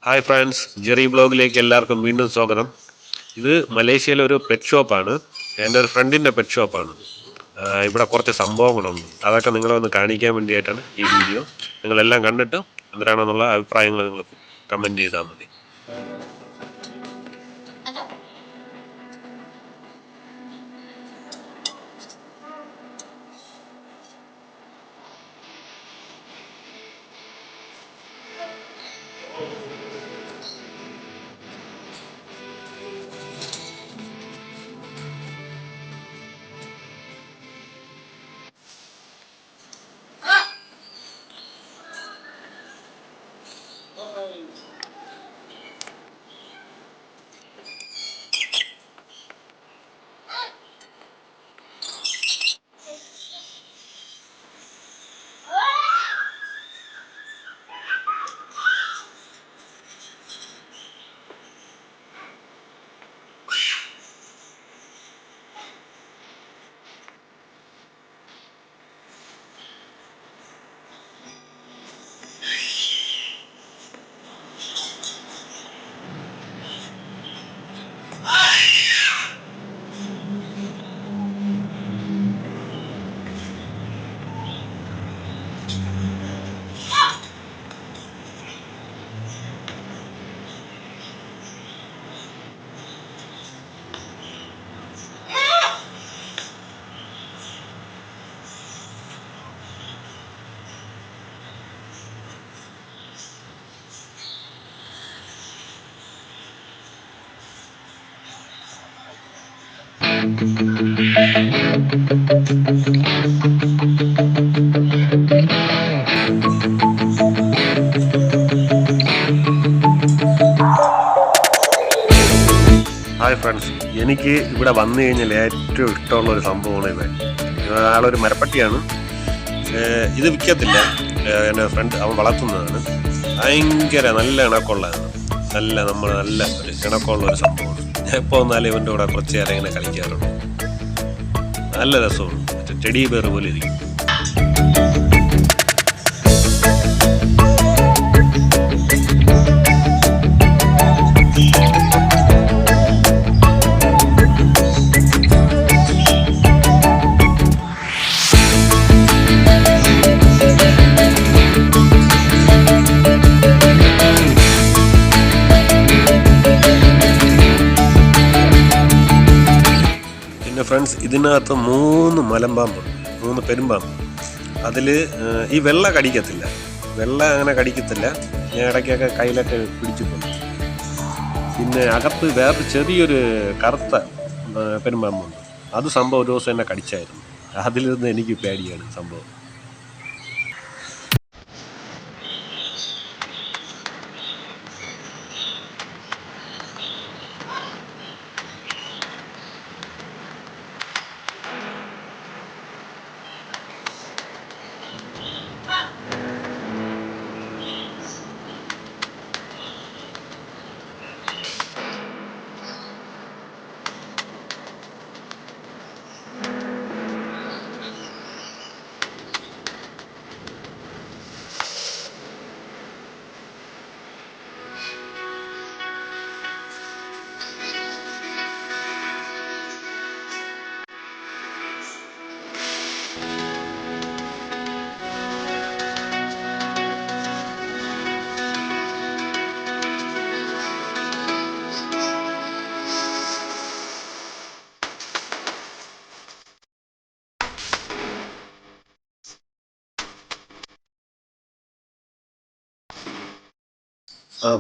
Hi friends, Jerry ബ്ലോഗിലേക്ക് എല്ലാവർക്കും വീണ്ടും സ്വാഗതം. ഇത് മലേഷ്യയിലെ ഒരു പെറ്റ് ഷോപ്പാണ്. എൻ്റെ ഒരു ഫ്രണ്ടിൻ്റെ പെറ്റ് ഷോപ്പാണ്. ഇവിടെ കുറച്ച് സംഭവങ്ങളുണ്ട്, അതൊക്കെ നിങ്ങളെ ഒന്ന് കാണിക്കാൻ വേണ്ടിയിട്ടാണ് ഈ വീഡിയോ. നിങ്ങളെല്ലാം കണ്ടിട്ട് എന്തിനാണെന്നുള്ള അഭിപ്രായങ്ങൾ നിങ്ങൾ കമൻറ്റ് ചെയ്താൽ മതി. ഹായ് ഫ്രണ്ട്സ്, എനിക്ക് ഇവിടെ വന്നു കഴിഞ്ഞാൽ ഏറ്റവും ഇഷ്ടമുള്ള ഒരു സംഭവമാണ് ഇത്. ആളൊരു മരപ്പട്ടിയാണ്. ഇത് വിൽക്കത്തില്ല, എൻ്റെ ഫ്രണ്ട് അവൻ വളർത്തുന്നതാണ്. ഭയങ്കര നല്ല ഇണക്കമുള്ളതാണ്. നല്ല ഒരു ഇണക്കമുള്ള ഒരു സംഭവമാണ്. ഞാൻ എപ്പോൾ വന്നാലും ഇവൻ്റെ കൂടെ കുറച്ച് നേരം ഇങ്ങനെ കളിക്കാറുണ്ട്. നല്ല രസമാണ്. ടെഡി ബെയർ പോലെ ഇരിക്കും. ഫ്രണ്ട്സ്, ഇതിനകത്ത് 3 മലമ്പാമ്പുണ്ട്, 3 പെരുമ്പാമ്പ്. അതിൽ ഈ വെള്ള കടിക്കത്തില്ല, വെള്ള അങ്ങനെ കടിക്കത്തില്ല. ഞാൻ ഇടയ്ക്കൊക്കെ കയ്യിലൊക്കെ പിടിച്ചിട്ടുണ്ട്. പിന്നെ അകത്ത് വേറെ ചെറിയൊരു കറുത്ത പെരുമ്പാമ്പുണ്ട്. അത് സംഭവം ഒരു ദിവസം എന്നെ കടിച്ചായിരുന്നു. അതിലിരുന്ന് എനിക്ക് പേടിയാണ് സംഭവം.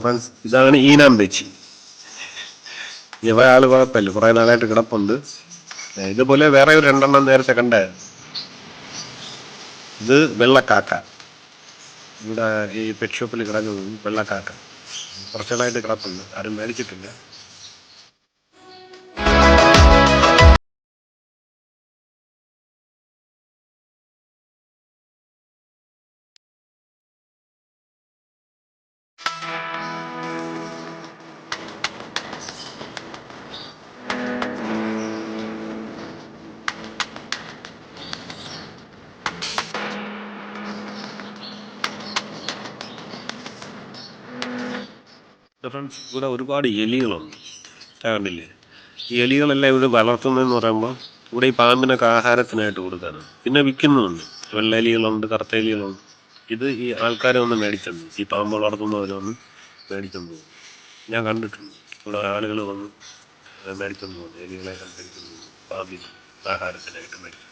ഫ്രണ്ട്സ്, ഇതാണ് ഈനാമ്പേച്ചി. ഇവ ആള് കുഴപ്പമില്ല, കുറെ നാളായിട്ട് കിടപ്പുണ്ട്. ഇതുപോലെ വേറെ ഒരു 2 നേരത്തെ കണ്ടായിരുന്നു. ഇത് വെള്ളക്കാക്ക. ഇവിടെ ഈ പെറ്റ് ഷോപ്പിൽ കിടക്കുന്നത് വെള്ളക്കാക്ക. കുറച്ചുനാളായിട്ട് കിടപ്പുണ്ട്, ആരും മേടിച്ചിട്ടില്ല. ഫ്രണ്ട്സ് ഇവിടെ ഒരുപാട് എലികളുണ്ട്. കണ്ടില്ലേ? ഈ എലികളെല്ലാം ഇവിടെ വളർത്തുന്നതെന്ന് പറയുമ്പോൾ ഇവിടെ ഈ പാമ്പിനൊക്കെ ആഹാരത്തിനായിട്ട് കൊടുക്കാറ്. പിന്നെ വിൽക്കുന്നുമുണ്ട്. വെള്ള എലികളുണ്ട്, കറുത്ത എലികളുണ്ട്. ഇത് ഈ ആൾക്കാരെ ഒന്ന് മേടിച്ചുണ്ട്, ഈ പാമ്പ് വളർത്തുന്നവരൊന്ന് മേടിച്ചുകൊണ്ട് പോകും. ഞാൻ കണ്ടിട്ടുണ്ട് ഇവിടെ ആളുകൾ വന്ന് മേടിച്ചുകൊണ്ട് പോകും, എലികളെ മേടിച്ചുകൊണ്ട് പോകും, പാമ്പിന് ആഹാരത്തിനായിട്ട് മേടിക്കും.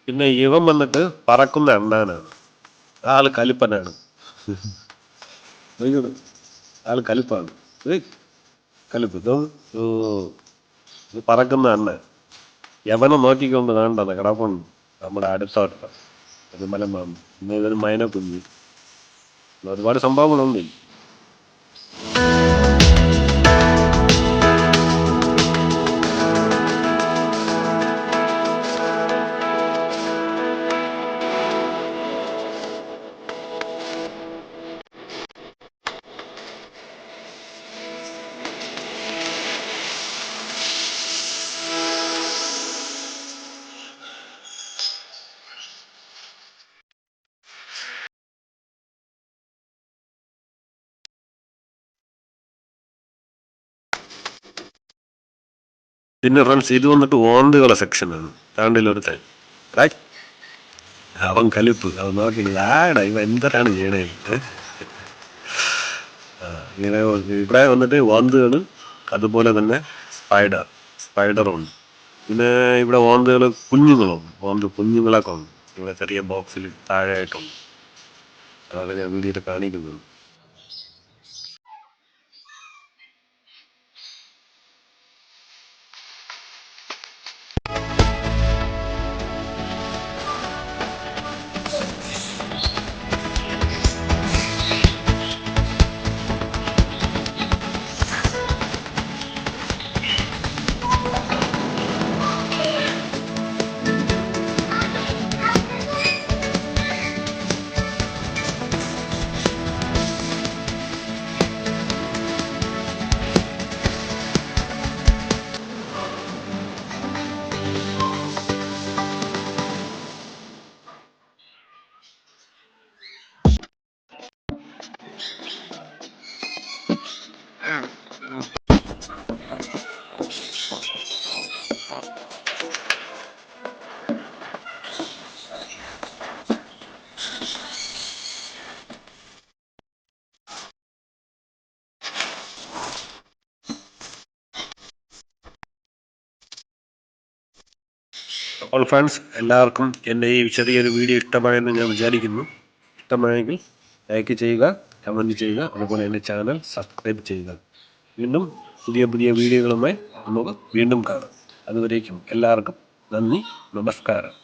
പിന്നെ ഇവൻ വന്നിട്ട് പറക്കുന്ന അണ്ണാനാണ്. ആള് കലിപ്പനാണ്. നോക്കിക്കോളൂ. ആള് കലിപ്പാണ്. ഏയ് കലിപ്പ് ഇതോ. ഓ, ഇത് പറക്കുന്ന അണ്ണൻ. യവനെ നോക്കിക്കൊണ്ട് കാണണ്ടത് കിടപ്പുണ്ട് നമ്മുടെ അടുത്തോട്ട്. ഒരു മലമ്പാമ്പ്, പിന്നെ ഇതൊരു മൈനക്കുഞ്ഞ്. ഒരുപാട് സംഭവങ്ങളുണ്ട്. പിന്നെ ഫ്രണ്ട്സ് ഇത് വന്നിട്ട് ഓന്തുകളെ സെക്ഷനാണ്. താണ്ടില്ല ഒരുത്തൻ. അവൻ കലിപ്പ്. അവൻ നോക്കി ആടാ ഇവ എന്തൊക്കെയാണ് ചെയ്യണേ. ഇങ്ങനെ ഇവിടെ വന്നിട്ട് ഓന്തുകൾ, അതുപോലെ തന്നെ സ്പൈഡറുണ്ട്. പിന്നെ ഇവിടെ ഓന്തുകൾ കുഞ്ഞുങ്ങളുണ്ട്. കുഞ്ഞുങ്ങളൊക്കെ ഉണ്ട്. ഇവിടെ ചെറിയ ബോക്സിൽ താഴെയായിട്ടുണ്ട്. അതൊക്കെ ഞാൻ വീഡിയോയിൽ കാണിക്കുന്നുണ്ട്. അപ്പോൾ ഫ്രണ്ട്സ്, എല്ലാവർക്കും എൻ്റെ ഈ ചെറിയൊരു വീഡിയോ ഇഷ്ടമായെന്ന് ഞാൻ വിചാരിക്കുന്നു. ഇഷ്ടമായെങ്കിൽ ലൈക്ക് ചെയ്യുക, കമൻറ്റ് ചെയ്യുക, അതുപോലെ എൻ്റെ ചാനൽ സബ്സ്ക്രൈബ് ചെയ്യുക. വീണ്ടും പുതിയ പുതിയ വീഡിയോകളുമായി നമുക്ക് വീണ്ടും കാണാം. അതുവരേക്കും എല്ലാവർക്കും നന്ദി, നമസ്കാരം.